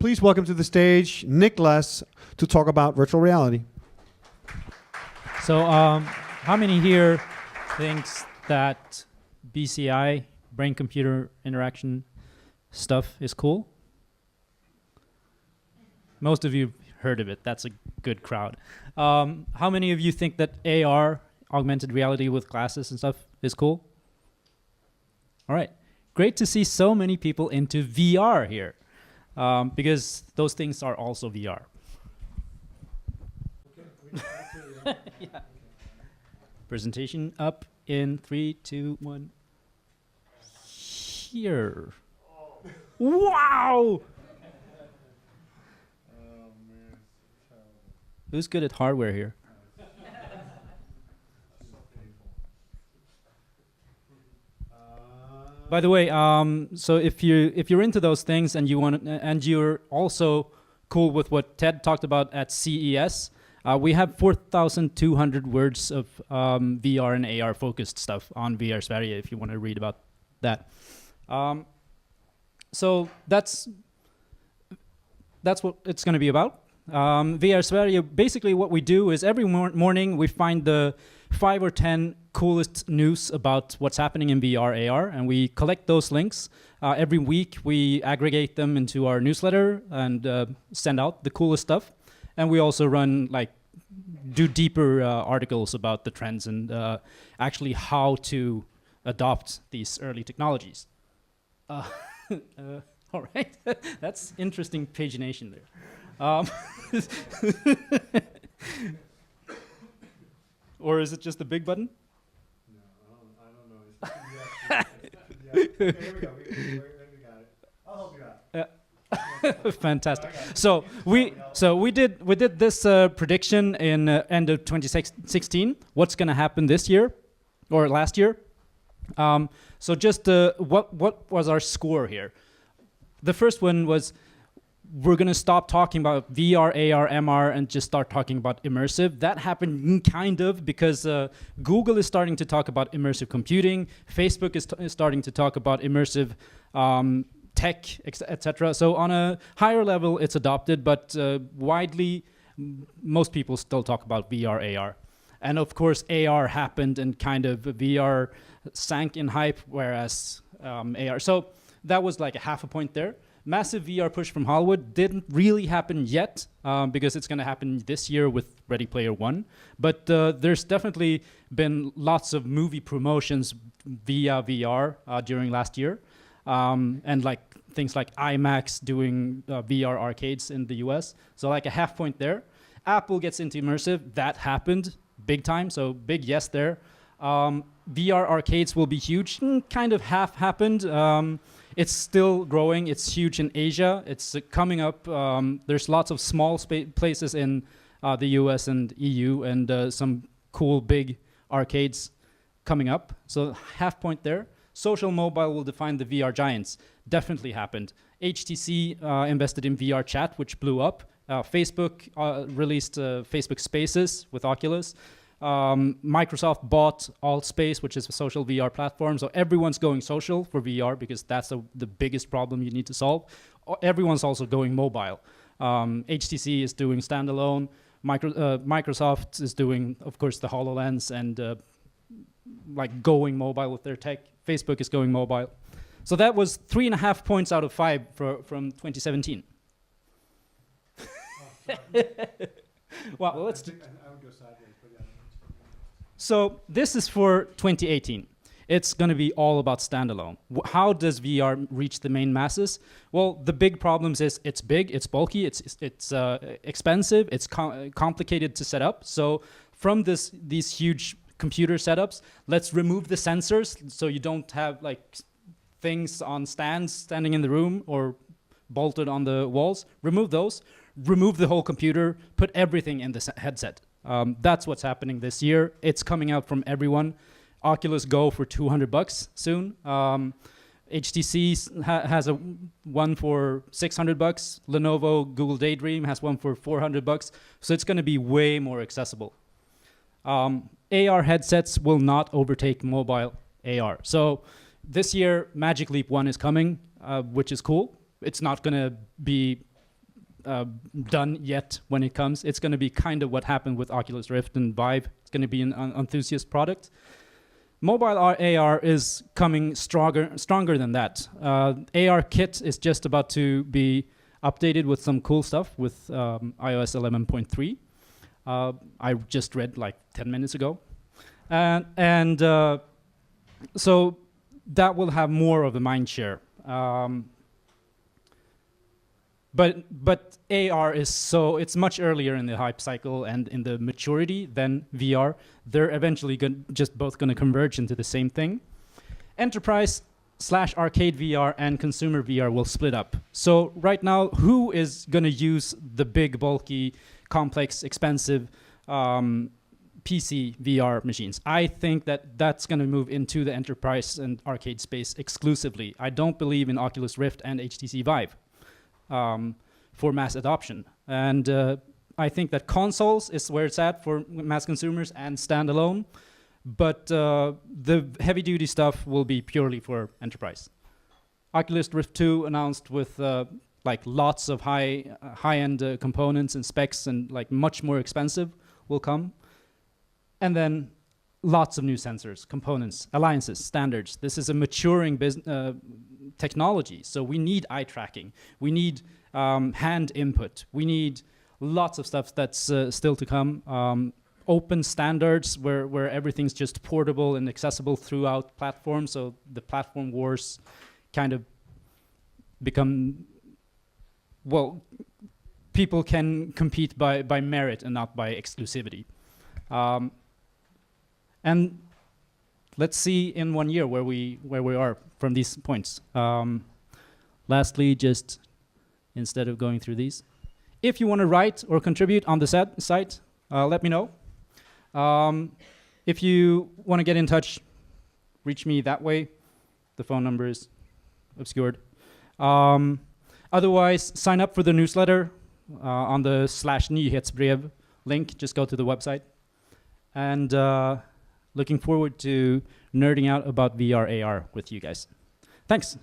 please welcome to the stage Niclas to talk about virtual reality. So, how many here thinks that BCI, brain-computer interaction stuff, is cool? Most of you heard of it. That's a good crowd. How many of you think that AR, augmented reality with glasses and stuff, is cool? All right. Great to see so many people into VR here, because those things are also VR. Yeah. Presentation up in 3, 2, 1. Here. Wow! Who's good at hardware here? By the way, so if you're into those things and you're also cool with what Ted talked about at CES, we have 4,200 words of VR and AR focused stuff on vrsverige if you want to read about that. So that's what it's going to be about. vrsverige, basically what we do is every morning we find the 5 or 10 coolest news about what's happening in VR, AR, and we collect those links. Every week we aggregate them into our newsletter and send out the coolest stuff. And we also do deeper articles about the trends and actually how to adopt these early technologies. All right, that's interesting pagination there. Or is it just the big button? No, I don't know. Okay, here we go. We got it. I'll help you out. Fantastic. So we did this prediction in end of 2016. What's going to happen this year or last year? So just what was our score here? The first one was we're going to stop talking about VR, AR, MR, and just start talking about immersive. That happened kind of because Google is starting to talk about immersive computing. Facebook is starting to talk about immersive tech, etc. So on a higher level, it's adopted, but widely, most people still talk about VR, AR. And of course, AR happened and kind of VR sank in hype, whereas AR. So that was like a half a point there. Massive VR push from Hollywood didn't really happen yet because it's going to happen this year with Ready Player One. But there's definitely been lots of movie promotions via VR during last year. And things like IMAX doing VR arcades in the US. So like a half point there. Apple gets into immersive. That happened big time. So big yes there. VR arcades will be huge. Kind of half happened. It's still growing. It's huge in Asia. It's coming up. There's lots of small places in the US and EU and some cool big arcades coming up. So half point there. Social mobile will define the VR giants. Definitely happened. HTC invested in VR chat, which blew up. Facebook released Facebook Spaces with Oculus. Microsoft bought Altspace, which is a social VR platform. So everyone's going social for VR because that's the biggest problem you need to solve. Everyone's also going mobile. HTC is doing standalone. Microsoft is doing, of course, the HoloLens and going mobile with their tech. Facebook is going mobile. So that was 3.5 points out of 5 from 2017. Well, let's do. I would go sideways, but yeah. So this is for 2018. It's going to be all about standalone. How does VR reach the main masses? Well, the big problems is it's big, it's bulky, it's expensive, it's complicated to set up. So from these huge computer setups, let's remove the sensors so you don't have things on stands standing in the room or bolted on the walls. Remove those. Remove the whole computer. Put everything in the headset. That's what's happening this year. It's coming out from everyone. Oculus Go for $200 soon. HTC has one for $600. Lenovo Google Daydream has one for $400. So it's going to be way more accessible. AR headsets will not overtake mobile AR. So this year, Magic Leap 1 is coming, which is cool. It's not going to be done yet when it comes. It's going to be kind of what happened with Oculus Rift and Vive. It's going to be an enthusiast product. Mobile AR is coming stronger than that. AR Kit is just about to be updated with some cool stuff with iOS 11.3. I just read like 10 minutes ago. So that will have more of a mind share. But AR is it's much earlier in the hype cycle and in the maturity than VR. They're eventually just both going to converge into the same thing. Enterprise/arcade VR and consumer VR will split up. So right now, who is going to use the big, bulky, complex, expensive PC VR machines? I think that's going to move into the enterprise and arcade space exclusively. I don't believe in Oculus Rift and HTC Vive for mass adoption. And I think that consoles is where it's at for mass consumers and standalone. But the heavy-duty stuff will be purely for enterprise. Oculus Rift 2 announced with like lots of high-end components and specs and like much more expensive will come. And then lots of new sensors, components, alliances, standards. This is a maturing technology, so we need eye tracking. We need hand input. We need lots of stuff that's still to come. Open standards where everything's just portable and accessible throughout platforms, so the platform wars kind of become, well, people can compete by merit and not by exclusivity. And let's see in 1 year where we are from these points. Lastly, just instead of going through these, if you want to write or contribute on the site, let me know. If you want to get in touch, reach me that way. The phone number is obscured. Otherwise, sign up for the newsletter on the /nyhetsbrev link. Just go to the website. And looking forward to nerding out about VR AR with you guys. Thanks.